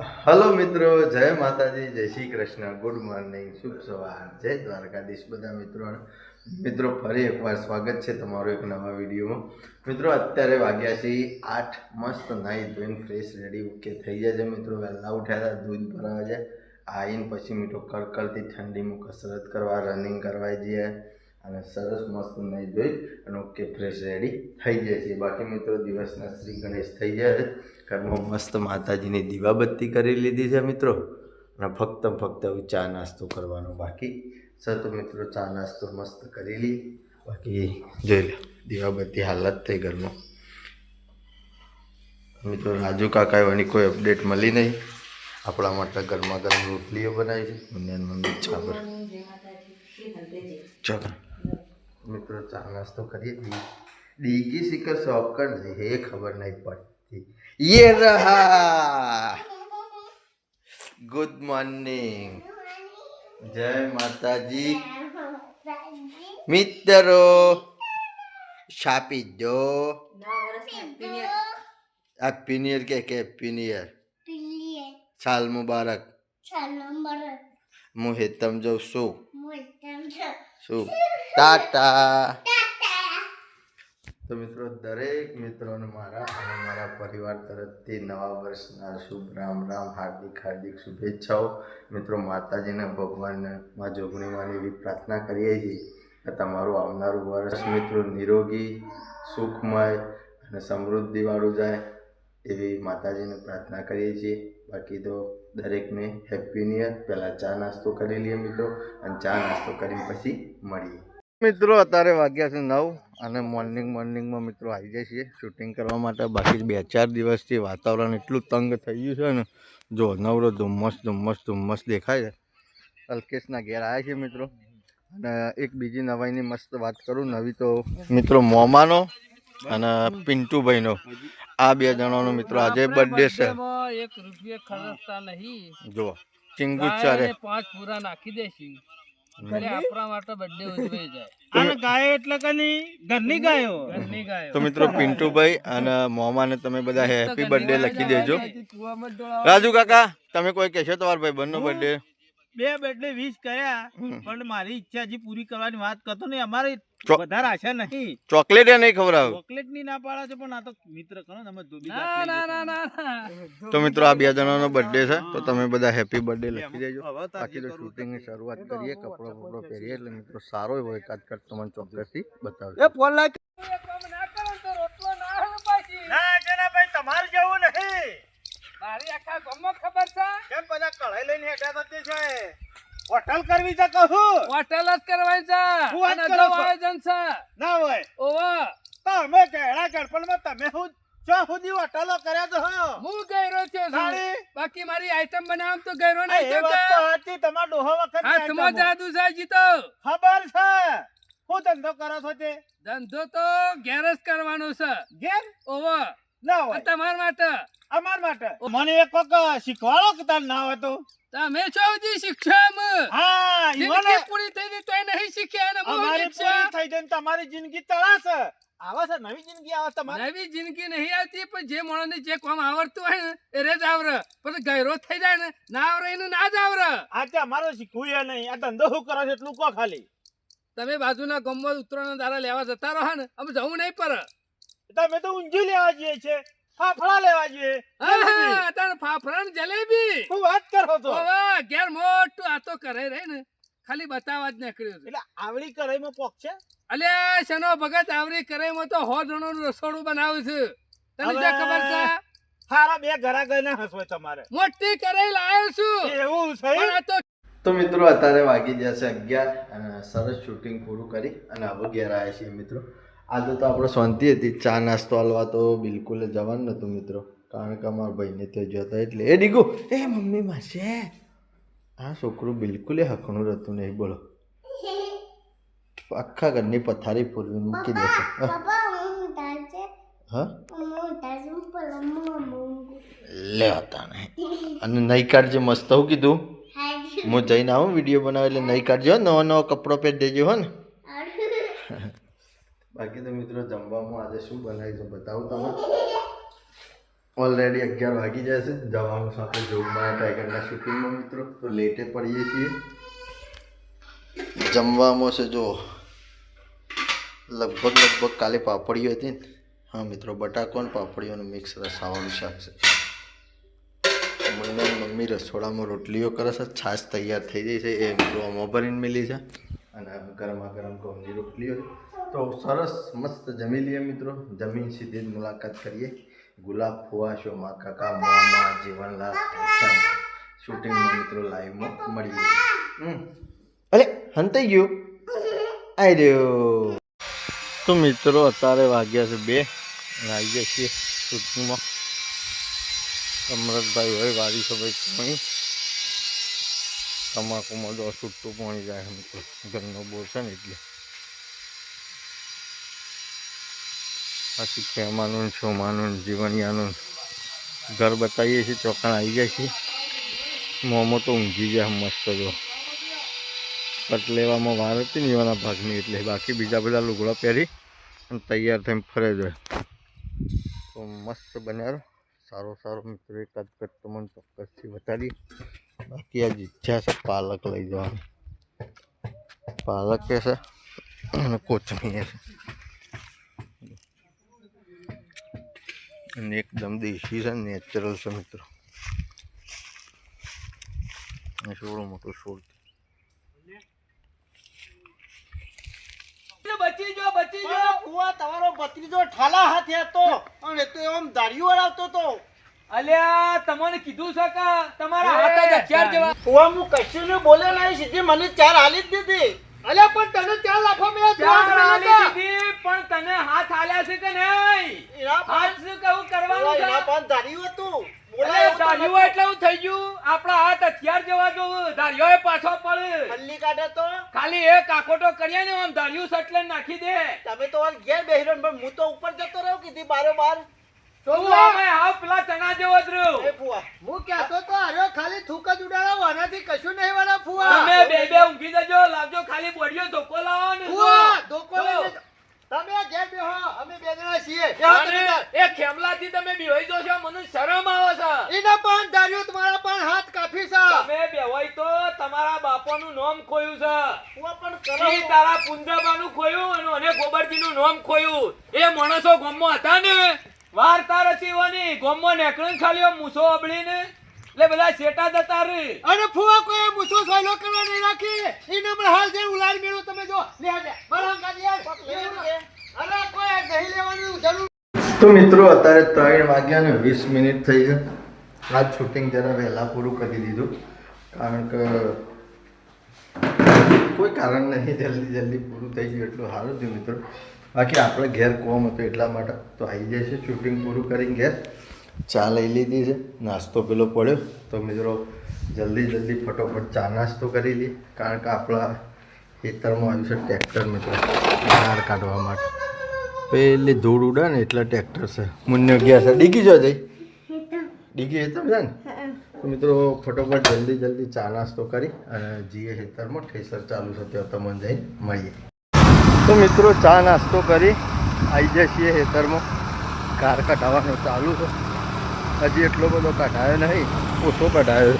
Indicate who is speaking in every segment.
Speaker 1: Hello મિત્રો, જય માતાજી, જય શ્રી કૃષ્ણ, ગુડ મોર્નિંગ, શુભ સવાર, જય દ્વારકાધીશ બધા મિત્રો ફરી એકવાર સ્વાગત છે તમારું એક નવા વિડીયોમાં. મિત્રો અત્યારે વાગ્યા છે 8, મસ્ત નાહી ધોઈને ફ્રેશ રેડી ઓકે થઈ જાય છે. મિત્રો વહેલા ઉઠ્યા હતા, દૂધ ભરાવા જાય, આવીને પછી મિત્રો કડકડતી ઠંડીમાં કસરત કરવા, રનિંગ કરવા જઈએ અને સરસ મસ્ત નાહી ધોઈ અને ઓકે ફ્રેશ રેડી થઈ જાય છે. બાકી મિત્રો દિવસના શ્રી ગણેશ થઈ જાય છે. ઘરમાં મસ્ત માતાજીની દીવાબત્તી કરી લીધી છે મિત્રો, અને ફક્ત ચા નાસ્તો કરવાનો બાકી સર. તો મિત્રો ચા નાસ્તો મસ્ત કરી લઈએ. બાકી જોઈ લો દીવાબત્તી હાલત થઈ ઘરમાં. મિત્રો રાજુ કાકાઓની કોઈ અપડેટ મળી નહીં. આપણા માટે ગરમા ગરમ રોટલીઓ બનાવી છે, મને મમ્મી ચા પર. ચાલો મિત્રો ચા નાસ્તો કરીએ. ડીગી શિખર શોપ कर ये खबर नहीं पड़ती. ये रहा. गुड मॉर्निंग, जय माताजी. મિત્રો શાપી દો. હેપી ન્યુ યર કે હેપી ન્યુ યર. સાલ મુબારક. હું હેતમ જાઉં છું. શું ટાટા. તો મિત્રો દરેક મિત્રોને મારા અને મારા પરિવાર તરફથી નવા વર્ષના શુભ રામ હાર્દિક શુભેચ્છાઓ. મિત્રો માતાજીના ભગવાનને મા જોગણી માની એવી પ્રાર્થના કરીએ છીએ કે તમારું આવનારું વર્ષ મિત્રો નિરોગી, સુખમય અને સમૃદ્ધિવાળું જાય એવી માતાજીને પ્રાર્થના કરીએ છીએ. બાકી તો દરેકને હેપી ન્યુ યર. પહેલાં ચા નાસ્તો કરી લઈએ મિત્રો, અને ચા નાસ્તો કરીને પછી મળીએ. મિત્રો અત્યારે વાગ્યા છે 9 અને મોર્નિંગમાં મિત્રો આવી જાય છે શૂટિંગ કરવા માટે. બાકી 2-4 દિવસથી વાતાવરણ એટલું તંગ થઈ ગયું છે ને, જો નવરો ધુમ્મસ દેખાય છે. અલ્કેશના ઘેર આવ્યા છે મિત્રો. અને એક બીજી નવાઈની મસ્ત વાત કરું. નવી તો મિત્રો મોમાનો અને પિન્ટુભાઈનો, આ 2 જણાનો મિત્રો આજે બર્થડે છે.
Speaker 2: 1 રૂપિયા ખર્ચતા નહીં.
Speaker 1: જો ચિંગુચારે
Speaker 2: 5 પૂરા નાખી દેશી. આપણા માટે બર્થડે ઉજવાઈ જાય.
Speaker 3: અને ગાયો એટલે કની ઘરની ગાયો.
Speaker 1: તો મિત્રો પિન્ટુભાઈ અને મોમાને તમે બધા હેપી બર્થડે લખી દેજો. રાજુ કાકા તમે કોઈ કહેશો તમારા ભાઈ બંને બર્થડે?
Speaker 3: 2 બર્થડે વિશ કર્યા, પણ મારી ઈચ્છા હજી પૂરી કરવાની વાત કરતો નહીં. અમારે વધારે આશા નહીં.
Speaker 1: ચોકલેટ નહીં ખવડાવ.
Speaker 3: ચોકલેટ ની ના પાડે છે, પણ આ તો મિત્ર કરો ને, અમે ધોબી.
Speaker 1: તો મિત્રો આ 2 જણાનો બર્થડે છે, તો તમે બધા હેપી બર્થડે લખી દેજો. બાકી તો શૂટિંગની શરૂઆત કરીએ. કપડો પહેરીએ એટલે મિત્રો સારો હોય એકાદ કટ તમને ચોક્કસથી બતાવજો.
Speaker 3: ના જેના ભાઈ તમારે જવું નહીં.
Speaker 2: મારી આખા ગામમાં ખબર છે.
Speaker 3: કેમ બધા કઢાઈ લઈને હેઠા થતી છે? હોટલ કરવી છે કહું.
Speaker 2: હોટેલ જ કરવાય છે.
Speaker 3: શું વાત
Speaker 2: અને
Speaker 3: કરો છો?
Speaker 2: આયોજન છે.
Speaker 3: ના હોય
Speaker 2: ઓવા
Speaker 3: તમે કેળા ગણપણમાં તમે હું ચો સુધી હોટલો કર્યા છો?
Speaker 2: હું ગયરો છું.
Speaker 3: ખાલી?
Speaker 2: બાકી મારી આઈટમ બનાવમ તો ગયરો
Speaker 3: એ
Speaker 2: નહીં
Speaker 3: વાત તો સાચી. તમારો ડોહો વખત
Speaker 2: હાથમાં જાદુ છે જીતો.
Speaker 3: ખબર છે. હું ધંધો કરો છો તે?
Speaker 2: ધંધો તો ઘેર જ કરવાનો છે.
Speaker 3: ઘેર
Speaker 2: ઓવા
Speaker 3: ના હોય.
Speaker 2: તમારા માટે.
Speaker 3: અમાર માટે મને એક કોક શીખવાડો કે તાર ના હોય તો.
Speaker 2: તમે છો જી શિક્ષમ.
Speaker 3: હા
Speaker 2: જિંદગી પૂરી થઈ ગઈ તોય નહીં શીખ્યા ને હું
Speaker 3: અમારી
Speaker 2: શીખ્યા.
Speaker 3: પૂરી થઈ જાય ને તમારી જિંદગી તળાશ આવે છે. નવી જિંદગી આવે તમારી.
Speaker 2: નવી જિંદગી નહીં આવતી, પણ જે માણસને જે કામ આવડતું હોય ને એ જ આવરે. પછી ગયરો થઈ જાય ને ના આવરે એને ના જ આવરે.
Speaker 3: આજે અમારો શીખવું એ નહીં. આ ધંધો શું કરો છો એટલું કહો ખાલી.
Speaker 2: તમે બાજુના ગામમાં ઉત્તરાયણ દારા લેવા જતા રહો ને, અમે જવું નહીં પર.
Speaker 3: તમે તો ઊંઝી લેવા જઈએ છે, ફાફડા લેવા જઈએ.
Speaker 2: હા, તાર ફાફરાન જલેબી.
Speaker 3: શું વાત કરો છો?
Speaker 2: ઓવે, ઘેર મોટું આ તો કરે રે ને, ખાલી બતાવવા જ નીકળ્યો છે.
Speaker 3: એટલે આવડી કઢાઈમાં પોક છે.
Speaker 2: અલ્યા શનો ભગત આવરી કરાઈમાં તો 100 જણોનું રસોડું બનાવ્યું છે. તને જે ખબર છે?
Speaker 3: સારા 2 ઘરા ગઈને હસવાય તમારે.
Speaker 2: મોટી કરાઈ લાવ્યો છું.
Speaker 3: એવું છે?
Speaker 2: પણ આ
Speaker 1: તો મિત્રો અત્યારે વાગી જશે 11 અને સરસ શૂટિંગ પૂરું કરી અને હવે ઘેર આવ્યા છીએ મિત્રો. આજે તો આપણે શાંતિ હતી. ચા નાસ્તો હાલવા તો બિલકુલ જવાનું નહોતું મિત્રો, કારણ કે અમારા ભાઈને ત્યાં જતો એટલે એ ડીગુ એ મમ્મી માસે આ છોકરું બિલકુલ હકનું રહેતું નહીં. બોલો આખા ઘરની પથારી ફોરવી મૂકી દેશે. હા લેતા નહીં. અને નહીં કાઢજે મસ્ત હું કીધું. હું જઈને આવું વિડીયો બનાવ એટલે નહીં કાઢજો. નવો કપડો પહેરી દેજો હો ને. બાકી તો મિત્રો જમવામાં આજે શું બનાવ્યું છે બતાવું તમે. ઓલરેડી 11 વાગી જાય છે. જવાનું સાથે જોગમાયા ટાઈગરના શૂટિંગમાં મિત્રો, તો લેટે પડીએ છીએ. જમવામાં છે જો લગભગ કાલે પાપડીઓ હતી ને, હા મિત્રો, બટાકો અને પાપડીઓનું મિક્સ રસાવાનું શાક છે. મમ્મી રસોડામાં રોટલીઓ કરે છે, છાશ તૈયાર થઈ ગઈ છે, એ મિત્રો આમાં ભરીને મિલી છે, અને ગરમા ગરમ ઘઉંની રોટલીઓ. તો સરસ મસ્ત જમી લઈએ મિત્રો. જમીન સીધી જ મુલાકાત કરીએ ગુલાબ ફુવા શોમાં, કાકા મોમાં, જીવનલાલ શૂટિંગમાં મિત્રો લાઈવમાં મળીએ. અરે હંતાઈ ગયું આઈ રહ્યો. તો મિત્રો અત્યારે વાગ્યા છે 2 અને આવી ગયા છીએ શૂટિંગમાં. અમરતભાઈ હોય વારી સભાઈ પાણી તમાકુમાં દો છૂટું પાણી જાય મિત્રો, ઘરનો બોર છે ને એટલે. પછી ખેમાનું છોમાનું જીવણિયાનું ઘર બતાવીએ છીએ. ચોકણ આવી જાય છે. મોમો તો ઊંઘી જાય મસ્ત. જો કટ લેવામાં વાર હતી ને એવાના ભાગની, એટલે બાકી બીજા બધા લુગડા પહેરી અને તૈયાર થઈને ફરે જાય. તો મસ્ત બન્યા. સારો મિત્રો એકાદ કટ તો મને ચોક્કસથી બતાવી. બાકી આજ ઈચ્છા છે પાલક લઈ જવાની. પાલક કે છે અને કોથમીર છે, અને એકદમ દેશી છે, નેચરલ છે મિત્રો. છોડો મોટો છોડ.
Speaker 3: બચી જો ફુવા, તમારો ભત્રીજો ઠાલા હાથે હતો અને તો એમ દાઢીઓ આવતો તો.
Speaker 2: અલ્યા તમને કીધું છે કે તમારા હાથ જ હથિયાર જેવા.
Speaker 3: ફુવા હું કશું ને બોલે નહીં, સીધી મને 4 હાલી જ દીધી. અલ્યા પણ તને 4 લાફા મેં
Speaker 2: ચાર આલી દીધી, પણ તને હાથ આલ્યા છે કે નહીં? હાથ શું કહું કરવાનું છે?
Speaker 3: એના પણ દાઢીઓ હતું.
Speaker 2: અરે ધાર્યું એટલે હું થઈ ગયું? આપણા હાથ હથિયાર જેવા જોવું. ધાર્યો એ પાછો પડે.
Speaker 3: હલ્લી કાઢે તો
Speaker 2: ખાલી એક આકોટો કરીએ ને આમ ધાર્યું સટલે નાખી દે.
Speaker 3: તમે તો ઘેર બેહી રહ્યો, પણ હું તો ઉપર જતો રહ્યો કીધી બારોબાર.
Speaker 2: તું અમે હાવ પેલા ચણા જેવો જ રહ્યો.
Speaker 3: એ ફુવા હું કહેતો તો અરે ખાલી થૂક જ ઉડાડો, આનાથી કશું નહીં વાળા ફુવા.
Speaker 2: તમે બે ઊંઘી જજો. લાવજો ખાલી બોડીયો ધોકો લાવો ને.
Speaker 3: ફુવા ધોકો લઈને તમે ઘેર બેહો, અમે 2 જણા છીએ.
Speaker 2: અને એ ખેમલાથી તમે બેહોઈ જો છો, મને શરમ આવે છે.
Speaker 3: એના પણ ધાર્યું તમારા પણ હાથ કાફી છે.
Speaker 2: તમે બેહોઈ તો તમારા બાપાનું નામ ખોયું છે.
Speaker 3: ફુવા પણ
Speaker 2: ઈ
Speaker 3: કરો.
Speaker 2: તારા પુંજાબાનું ખોયું અને ગોબરજીનું નામ ખોયું. એ માણસો ગામમાં હતા ને, વાર્તા રચીવાની ગામમાં નેકળીને ખાલી મૂસો અબળીને એટલે બધા શેટા જતા રે.
Speaker 3: અને ફુવા કોઈ મુસો સોયલો કરવા નહીં રાખી. એને પણ હાલ જે ઉલાડ મેળો તમે જો લે લે બરાંગ કાઢી યાર. અરે કોઈ નહીં લેવાનું જરૂર.
Speaker 1: તો મિત્રો અત્યારે 3 વાગ્યા ને 20 મિનિટ થઈ છે. આજ શૂટિંગ જરા વહેલા પૂરું કરી દીધું, કારણ કે કોઈ કારણ નહીં, જલ્દી પૂરું થઈ ગયું એટલું સારું થયું મિત્રો. બાકી આપણે ઘેર કોમ હતો એટલા માટે તો આવી જાય છે. શૂટિંગ પૂરું કરીને ઘેર ચા લઈ લીધી છે, નાસ્તો પેલો પડ્યો. તો મિત્રો જલ્દી ફટોફટ ચા નાસ્તો કરી લઈએ, કારણ કે આપણા ખેતરમાં આવ્યું છે ટ્રેક્ટર મિત્રો ઝાડ કાઢવા માટે. પેલી ધૂળ ઉડે ને એટલે ટ્રેક્ટર છે. મુન્ને ગયા છે ડીગી જો જઈ ડીગી હેતર છે ને. તો મિત્રો ફટોફટ જલ્દી ચા નાસ્તો કરી અને જઈએ ખેતરમાં. ઠેસર ચાલુ છે ત્યાં તમને જઈને મળીએ. તો મિત્રો ચા નાસ્તો કરી આવી જાય છીએ ખેતરમાં. કાર કઢાવવાનો ચાલુ છે. હજી એટલો બધો કઢાયો નહીં, ઓછો કઢાયો.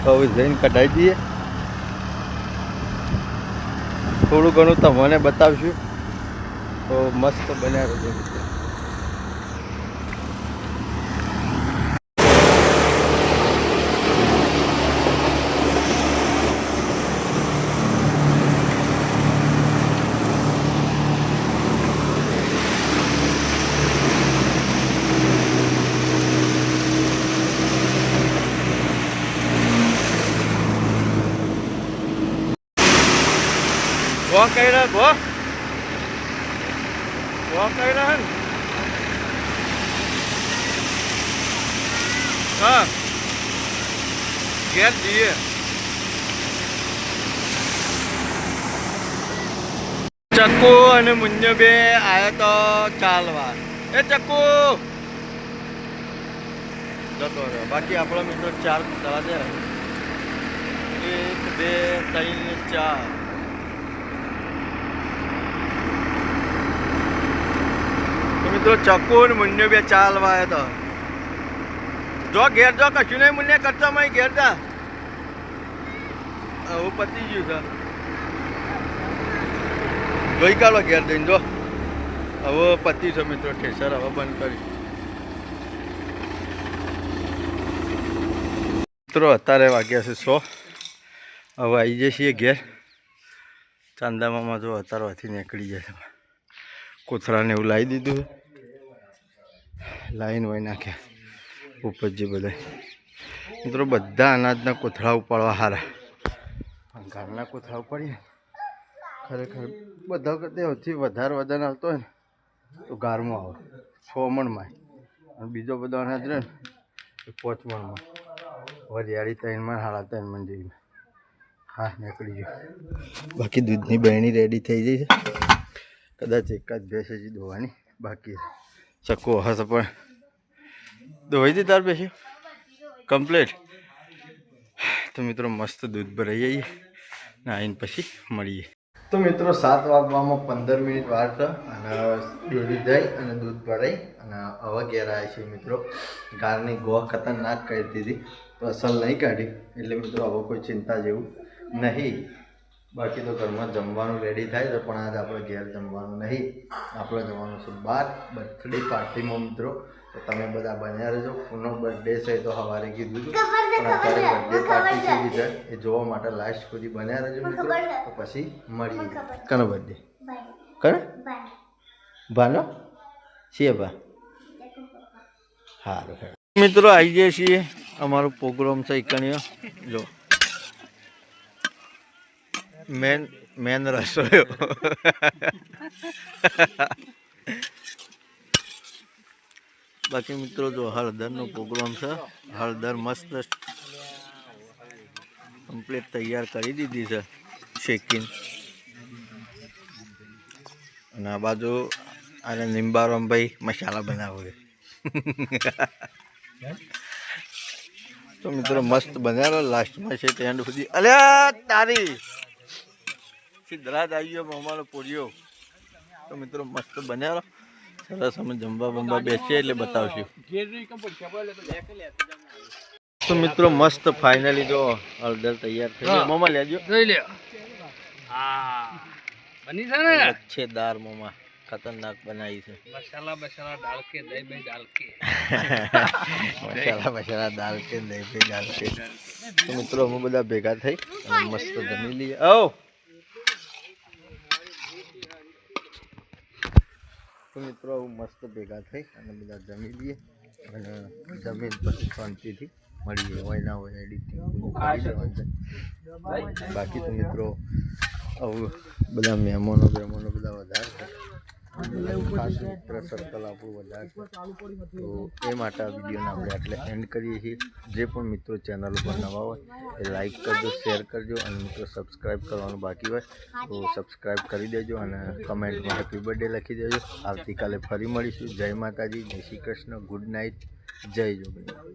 Speaker 1: હવે જઈને કઢાવી દઈએ. થોડું ઘણું તમને બતાવશું. તો મસ્ત બન્યા રહેજો મિત્રો.
Speaker 3: ગો કઈ રહ્યા ગો કઈ રહ્યા ને. હા ઘેર જઈએ.
Speaker 1: ચક્કુ અને મુન્યો બે આવ્યા તો ચાલવા. એ ચક્કુ જતો રહ્યો. બાકી આપણો મિત્રો 4 દવા દે. 1 2 3 4. તો મિત્રો ચક્કુ અને મુન્યો બે ચાલવા આવ્યા તો જો ઘેર જો કશું નહીં મુન્ને કરતા મય ઘેર જા હવે પતી ગયું છે જોઈ કાઢો ઘેર જઈને જો હવે પતી છે મિત્રો ઠેસર હવે બંધ કરી મિત્રો અત્યારે વાગ્યા છે 100 હવે આવી જઈએ છીએ ઘેર ચાંદામામાં જો અત્યારથી નીકળી જાય છે કોથરાને એવું લાવી દીધું લાઈન હોય નાખ્યા ઉપરજી બધા મિત્રો બધા અનાજના કોથળા ઉપાડવા સારા ઘરના કોથળા ઉપાડીએ ખરેખર બધા કરતા સૌથી વધારે વજન આવતો હોય ને તો ગારમાં આવે 6 મણમાં અને બીજો બધો અનાજ રહે ને એ 5 મણમાં વરિયાળી 3 મણ 3.5 મણ જેવી હા નીકળી ગયું બાકી દૂધની બહેણી રેડી થઈ જાય છે કદાચ એક જ ભેંસ હજી દોવાની બાકી ચક્કો હશે પણ દોઈ દી તાર બેસી કમ્પ્લીટ તો મિત્રો મસ્ત દૂધ ભરાઈ જઈએ ને આવીને પછી મળીએ તો મિત્રો 7 વાગવામાં 15 મિનિટ વાર છે અને ડેરી દઈ અને દૂધ ભરાઈ અને હવે ઘેર આવ્યા છે મિત્રો ગારની ગોળ ખતરનાક કરી દીધી તો અસલ નહીં કાઢી એટલે મિત્રો હવે કોઈ ચિંતા જેવું નહીં બાકી તો ઘરમાં જમવાનું રેડી થાય છે પણ આજે આપણે ઘેર જમવાનું નહીં આપણે જવાનું છે બહાર બર્થડે પાર્ટીમાં મિત્રો તો તમે બધા બન્યા રહેજો પુનો બર્થડે છે તો સવારે કીધું હતું પણ અત્યારે બર્થડે પાર્ટી થઈ છે એ જોવા માટે લાસ્ટ સુધી બન્યા રહેજો મિત્રો તો પછી મળીએ કનો બર્થડે કરે ભાનો છીએ બા સારું મિત્રો આવી જઈએ છીએ અમારો પ્રોગ્રામ છે એકણીઓ જો મેન રસોયો બાકી મિત્રો જો હળદરનો પ્રોગ્રામ છે હળદર મસ્ત કમ્પ્લીટ તૈયાર કરી દીધી છે શેકીને અને આ બાજુ આને નિંબારામભાઈ મસાલા બનાવે તો મિત્રો મસ્ત બનાવેલો લાસ્ટમાં છે એન્ડ સુધી અલ્યા તારી સિદ્ધરાજ આવી ગયો અમારો પૂર્યો તો મિત્રો મસ્ત બન્યા સરસ અમે જમવા બમવા બેસીએ એટલે બતાવશું તો મિત્રો મસ્ત ફાઇનલી જો હળદર તૈયાર થઈ ગયો મોમાં લેજો જોઈ લે હા બની છે ને અચ્છેદાર મોમાં ખતરનાક બનાવી છે મસાલા ડાલ કે દહીં બે ડાલ કે મસાલા દાલ કે દહીં બે ડાલ કે તો મિત્રો અમે બધા ભેગા થઈ અને મસ્ત જમી લઈએ આવો તો મિત્રો મસ્ત ભેગા થઈ અને બધા જમી લઈએ અને જમીન પછી શાંતિથી મળીએ હોય ના હોય એડિટિંગ બાકી તો મિત્રો આવું બધા મહેમાનો બધા વધારે ખાસ મિત્ર સર્કલ આપણું વધારે છે તો એ માટે આ વિડીયોને આપણે એટલે એન્ડ કરીએ છીએ જે પણ મિત્રો ચેનલ ઉપર નવા હોય એ લાઈક કરજો શેર કરજો અને મિત્રો સબસ્ક્રાઈબ કરવાનું બાકી હોય તો સબસ્ક્રાઈબ કરી દેજો અને કમેન્ટમાં હેપી બર્થડે લખી દેજો આવતીકાલે ફરી મળીશું જય માતાજી જય શ્રી કૃષ્ણ ગુડ નાઇટ જય જોગણી